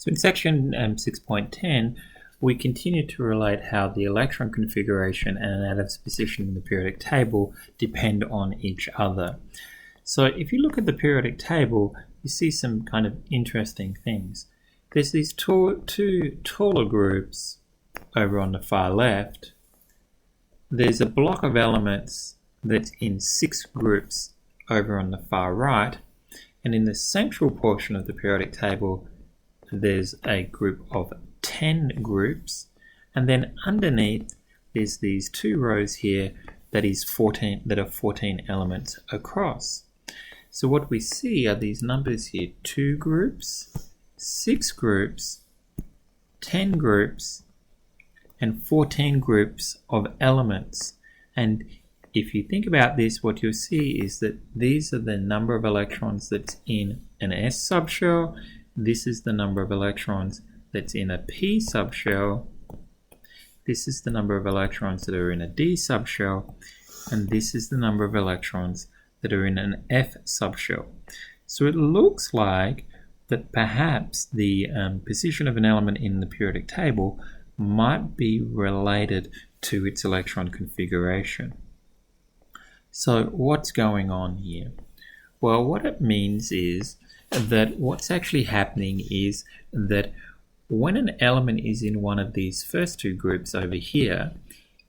So in section 6.10, we continue to relate how the electron configuration and an atom's position in the periodic table depend on each other. So if you look at the periodic table, you see some kind of interesting things. There's these two taller groups over on the far left. There's a block of elements that's in 6 groups over on the far right. And in the central portion of the periodic table, there's a group of 10 groups. And then underneath, there's these 2 rows here that are 14 elements across. So what we see are these numbers here: 2 groups, 6 groups, 10 groups, and 14 groups of elements. And if you think about this, what you'll see is that these are the number of electrons that's in an S subshell. This is the number of electrons that's in a P subshell. This is the number of electrons that are in a D subshell. And this is the number of electrons that are in an F subshell. So it looks like that perhaps the position of an element in the periodic table might be related to its electron configuration. So what's going on here? Well, what it means is that what's actually happening is that when an element is in one of these first 2 groups over here,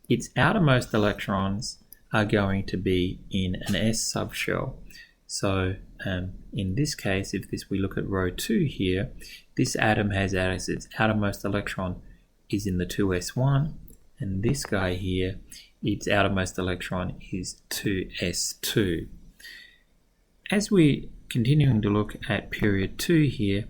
its outermost electrons are going to be in an S subshell. So in this case, we look at row 2 here, this atom has as its outermost electron is in the 2s1, and this guy here, its outermost electron is 2s2. As we continuing to look at period 2 here,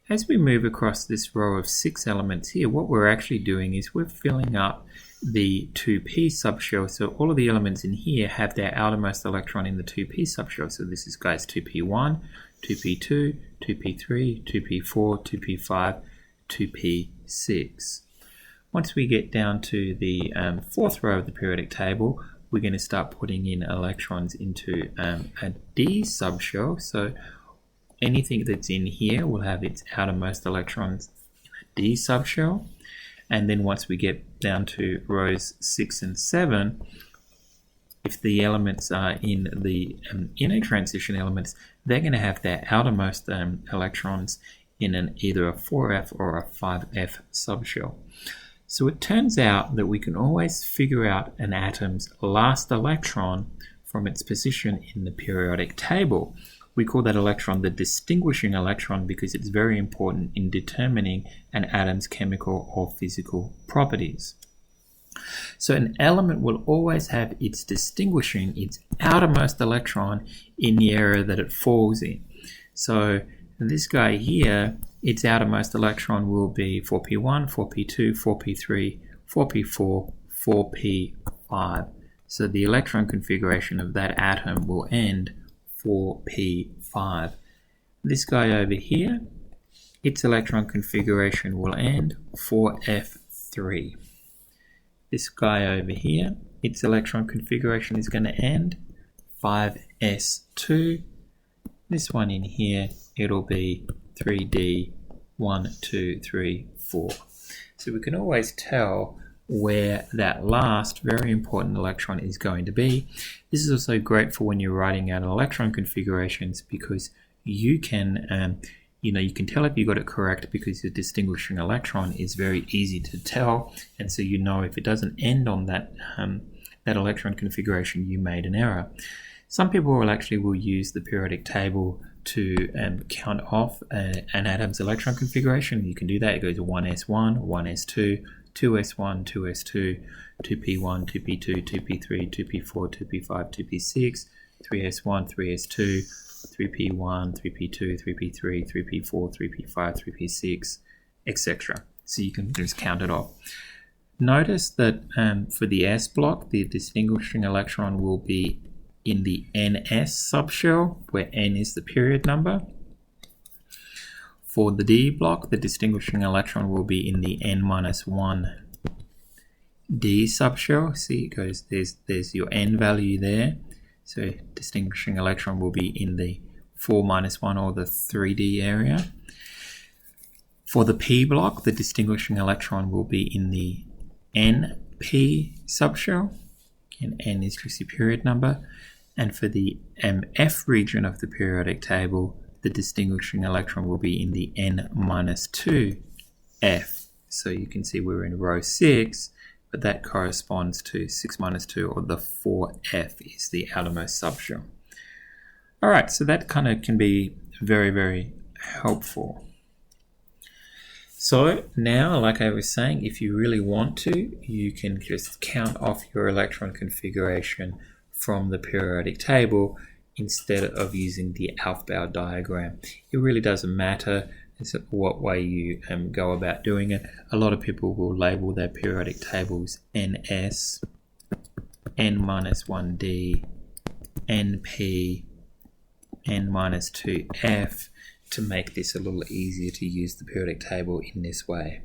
as we move across this row of 6 elements here, what we're actually doing is we're filling up the 2p subshell. So all of the elements in here have their outermost electron in the 2p subshell. So this is guys 2p1, 2p2, 2p3, 2p4, 2p5, 2p6. Once we get down to the 4th row of the periodic table, we're going to start putting in electrons into a D subshell. So anything that's in here will have its outermost electrons in a D subshell. And then once we get down to rows 6 and 7, if the elements are in the inner transition elements, they're going to have their outermost electrons in either a 4f or a 5f subshell. So it turns out that we can always figure out an atom's last electron from its position in the periodic table. We call that electron the distinguishing electron because it's very important in determining an atom's chemical or physical properties. So an element will always have its outermost electron in the area that it falls in. So this guy here, its outermost electron will be 4p1, 4p2, 4p3, 4p4, 4p5. So the electron configuration of that atom will end 4p5. This guy over here, its electron configuration will end 4f3. This guy over here, its electron configuration is going to end 5s2. This one in here, it'll be 3d, 1, 2, 3, 4. So we can always tell where that last very important electron is going to be. This is also great for when you're writing out electron configurations because you can you can tell if you got it correct because the distinguishing electron is very easy to tell, and so you know if it doesn't end on that electron configuration, you made an error. Some people will use the periodic table to count off an atom's electron configuration. You can do that. It goes 1s1, 1s2, 2s1, 2s2, 2p1, 2p2, 2p3, 2p4, 2p5, 2p6, 3s1, 3s2, 3p1, 3p2, 3p3, 3p4, 3p5, 3p6, etc. So you can just count it off. Notice that for the S block, the distinguishing electron will be in the NS subshell, where N is the period number. For the D block, the distinguishing electron will be in the N-1 D subshell. See, it goes, there's your N value there. So distinguishing electron will be in the 4-1 or the 3D area. For the p block, the distinguishing electron will be in the NP subshell. Again, N is just the period number. And for the MF region of the periodic table, the distinguishing electron will be in the N-2F. So you can see we're in row 6, but that corresponds to 6-2, or the 4F is the outermost subshell. All right, so that kind of can be very, very helpful. So now, like I was saying, if you really want to, you can just count off your electron configuration from the periodic table instead of using the Aufbau diagram. It really doesn't matter what way you go about doing it. A lot of people will label their periodic tables NS, N-1D, NP, N-2F to make this a little easier to use the periodic table in this way.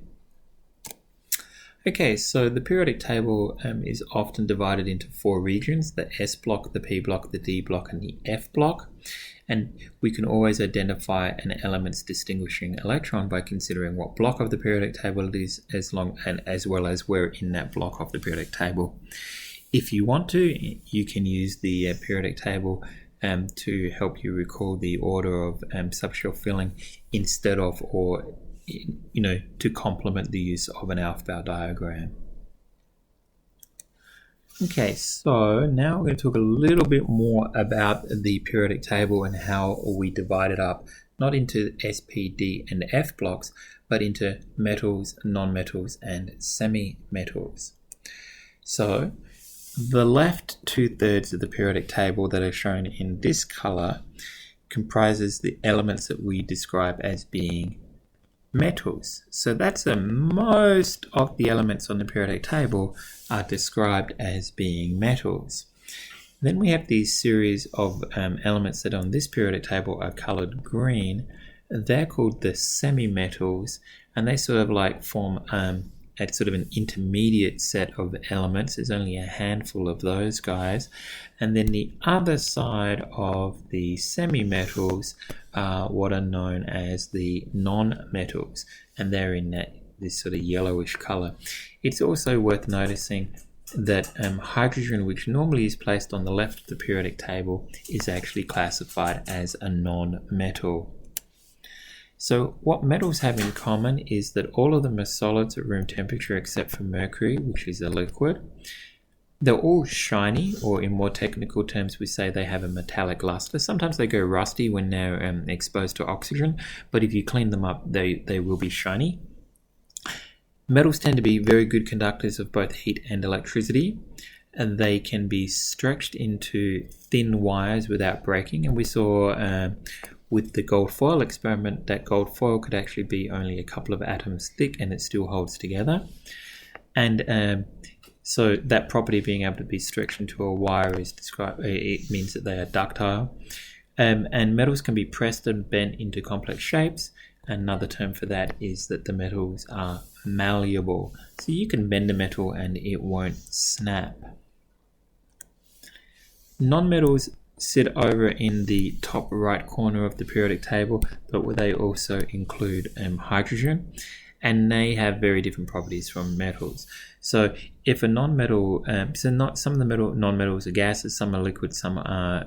Okay, so the periodic table is often divided into 4 regions: the S block, the P block, the D block, and the F block. And we can always identify an element's distinguishing electron by considering what block of the periodic table it is, as well as where in that block of the periodic table. If you want to, you can use the periodic table to help you recall the order of subshell filling instead of, or to complement the use of an Aufbau diagram. Okay, so now we're going to talk a little bit more about the periodic table and how we divide it up, not into S, P, D, and F blocks, but into metals, non-metals, and semi-metals. So the left 2/3 of the periodic table that are shown in this color comprises the elements that we describe as being metals. So that's most of the elements on the periodic table are described as being metals. Then we have these series of elements that on this periodic table are colored green. They're called the semi-metals, and they sort of like form at sort of an intermediate set of elements. There's only a handful of those guys. And then the other side of the semi-metals are what are known as the non-metals, and they're in this sort of yellowish color. It's also worth noticing that hydrogen, which normally is placed on the left of the periodic table, is actually classified as a non-metal. So what metals have in common is that all of them are solids at room temperature except for mercury, which is a liquid. They're all shiny, or in more technical terms we say they have a metallic luster. Sometimes they go rusty when they're exposed to oxygen, but if you clean them up they will be shiny. Metals tend to be very good conductors of both heat and electricity, and they can be stretched into thin wires without breaking, and we saw with the gold foil experiment that gold foil could actually be only a couple of atoms thick and it still holds together. And so that property, being able to be stretched into a wire, is described. It means that they are ductile. And metals can be pressed and bent into complex shapes. Another term for that is that the metals are malleable. So you can bend a metal and it won't snap. Non-metals sit over in the top right corner of the periodic table, but they also include hydrogen, and they have very different properties from metals. So if a non-metal, some of the non-metals are gases, some are liquids, some are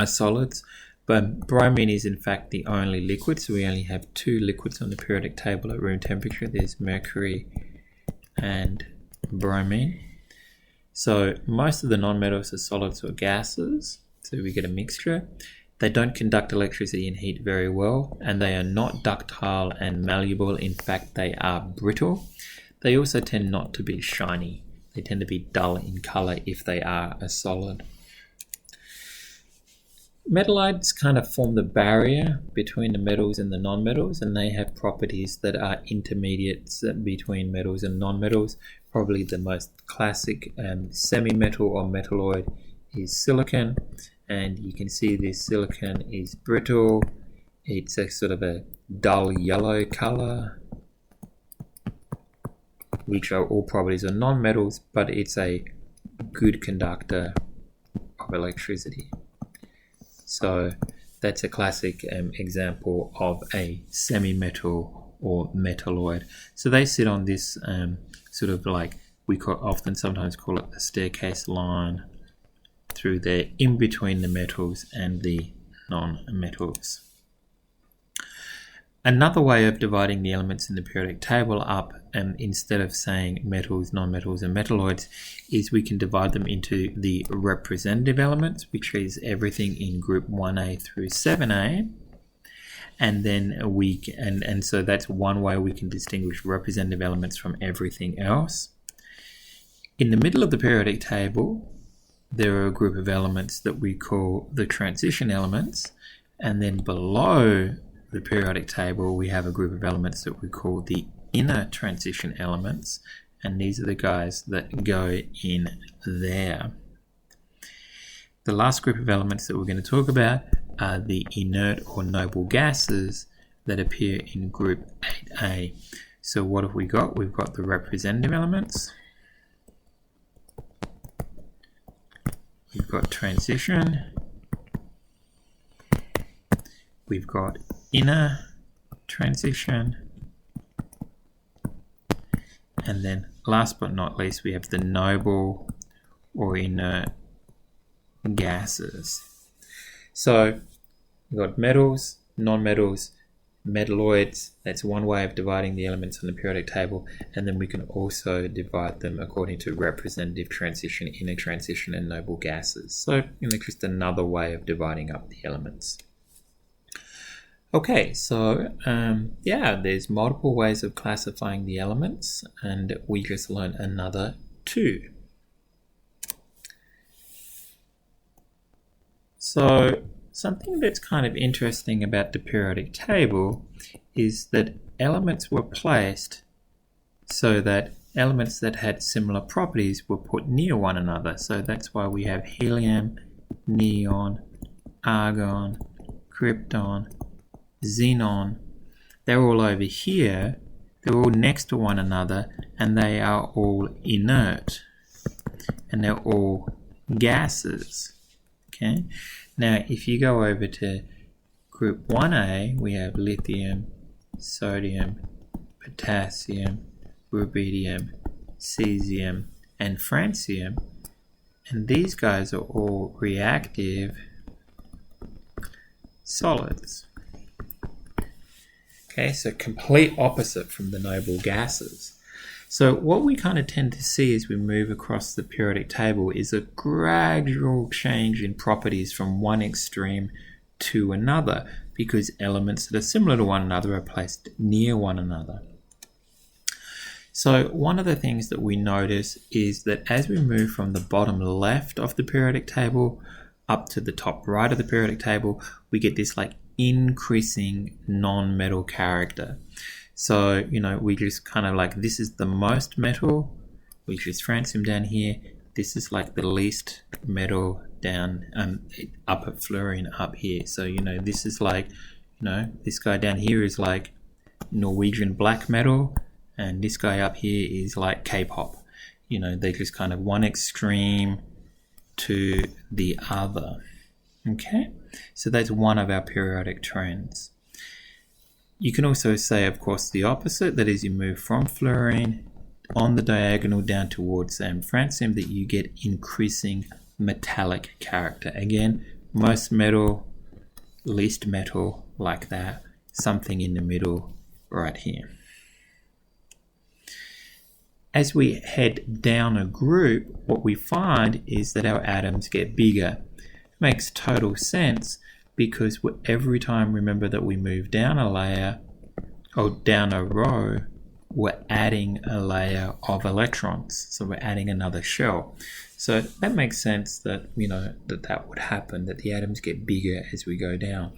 solids, but bromine is in fact the only liquid. So we only have 2 liquids on the periodic table at room temperature. There's mercury and bromine. So most of the non-metals are solids or gases, so we get a mixture. They don't conduct electricity and heat very well, and they are not ductile and malleable. In fact, they are brittle. They also tend not to be shiny. They tend to be dull in color if they are a solid. Metallides kind of form the barrier between the metals and the non-metals, and they have properties that are intermediates between metals and non-metals. Probably the most classic semi-metal or metalloid is silicon, and you can see this silicon is brittle. It's a sort of a dull yellow color, which are all properties of non-metals, but it's a good conductor of electricity. So That's a classic example of a semi-metal or metalloid. So they sit on this sort of like, often sometimes call it the staircase line through there, in between the metals and the non-metals. Another way of dividing the elements in the periodic table up, instead of saying metals, non-metals, and metalloids, is we can divide them into the representative elements, which is everything in group 1A through 7A. And then so that's one way we can distinguish representative elements from everything else. In the middle of the periodic table, there are a group of elements that we call the transition elements, and then below the periodic table we have a group of elements that we call the inner transition elements, and these are the guys that go in there. The last group of elements that we're going to talk about are the inert or noble gases that appear in group 8A. So what have we got? We've got the representative elements, we've got transition, we've got inner transition, and then last but not least we have the noble or inert gases. So we've got metals, non-metals, metalloids. That's one way of dividing the elements on the periodic table, and then we can also divide them according to representative, transition, inner transition, and noble gases. So just another way of dividing up the elements. Okay, so there's multiple ways of classifying the elements, and we just learned another 2. So something that's kind of interesting about the periodic table is that elements were placed so that elements that had similar properties were put near one another. So that's why we have helium, neon, argon, krypton, xenon. They're all over here, they're all next to one another, and they are all inert, and they're all gases. Okay, now if you go over to group 1A, we have lithium, sodium, potassium, rubidium, cesium, and francium, and these guys are all reactive solids. Okay, so complete opposite from the noble gases. So what we kind of tend to see as we move across the periodic table is a gradual change in properties from one extreme to another, because elements that are similar to one another are placed near one another. So one of the things that we notice is that as we move from the bottom left of the periodic table up to the top right of the periodic table, we get this like increasing non-metal character. So, we just kind of like, this is the most metal, which is francium down here. This is like the least metal down, up at fluorine up here. So, this is like, this guy down here is like Norwegian black metal, and this guy up here is like K-pop. They're just kind of one extreme to the other. Okay, so that's one of our periodic trends. You can also say, of course, the opposite, that is, you move from fluorine on the diagonal down towards francium, that you get increasing metallic character. Again, most metal, least metal, like that, something in the middle right here. As we head down a group, what we find is that our atoms get bigger. Makes total sense, because every time, remember, that we move down a layer or down a row, we're adding a layer of electrons. So we're adding another shell. So that makes sense that, that would happen, that the atoms get bigger as we go down.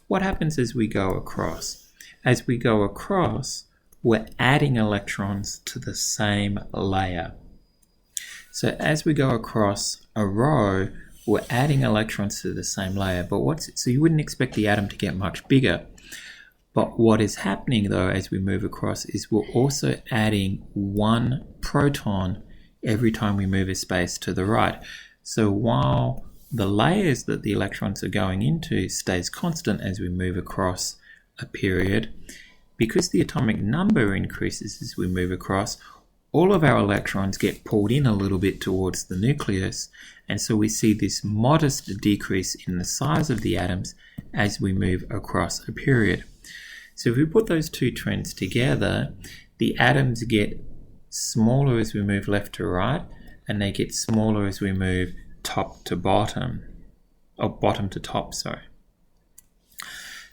What happens as we go across? As we go across, we're adding electrons to the same layer. So as we go across a row, we're adding electrons to the same layer. So you wouldn't expect the atom to get much bigger. But what is happening though as we move across is we're also adding one proton every time we move a space to the right. So while the layers that the electrons are going into stays constant as we move across a period. Because the atomic number increases as we move across, all of our electrons get pulled in a little bit towards the nucleus, and so we see this modest decrease in the size of the atoms as we move across a period. So if we put those two trends together, the atoms get smaller as we move left to right, and they get smaller as we move top to bottom, or bottom to top, sorry.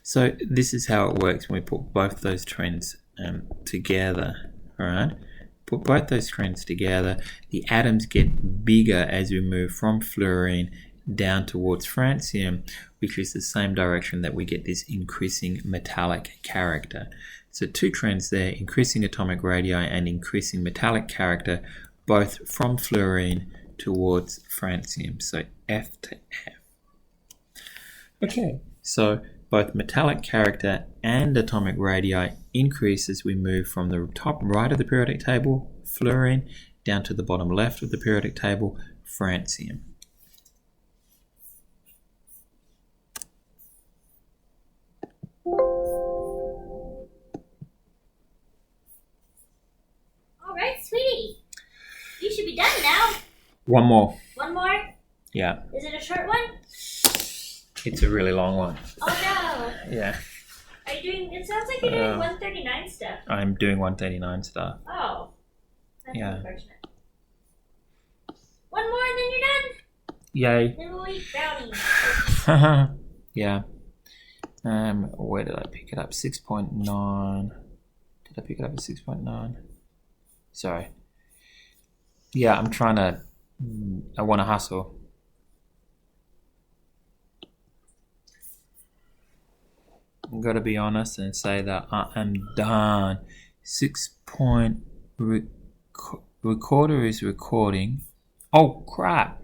So this is how it works when we put both those trends together, all right? Put both those trends together, the atoms get bigger as we move from fluorine down towards francium, which is the same direction that we get this increasing metallic character. So two trends there, increasing atomic radii and increasing metallic character, both from fluorine towards francium. So F to F. Okay, so both metallic character and atomic radii increase as we move from the top right of the periodic table, fluorine, down to the bottom left of the periodic table, francium. Alright, sweetie. You should be done now. One more. One more? Yeah. Is it a short one? It's a really long one. Oh no. Yeah. Are you doing, it sounds like you're doing 139 stuff. I'm doing 139 stuff. Oh. That's Yeah. unfortunate. One more and then you're done. Yay. Then we'll eat brownies. Yeah. Where did I pick it up? 6.9. Did I pick it up at 6.9? Sorry. Yeah, I want to hustle. I've got to be honest and say that I am done. 6 point recorder is recording. Oh crap.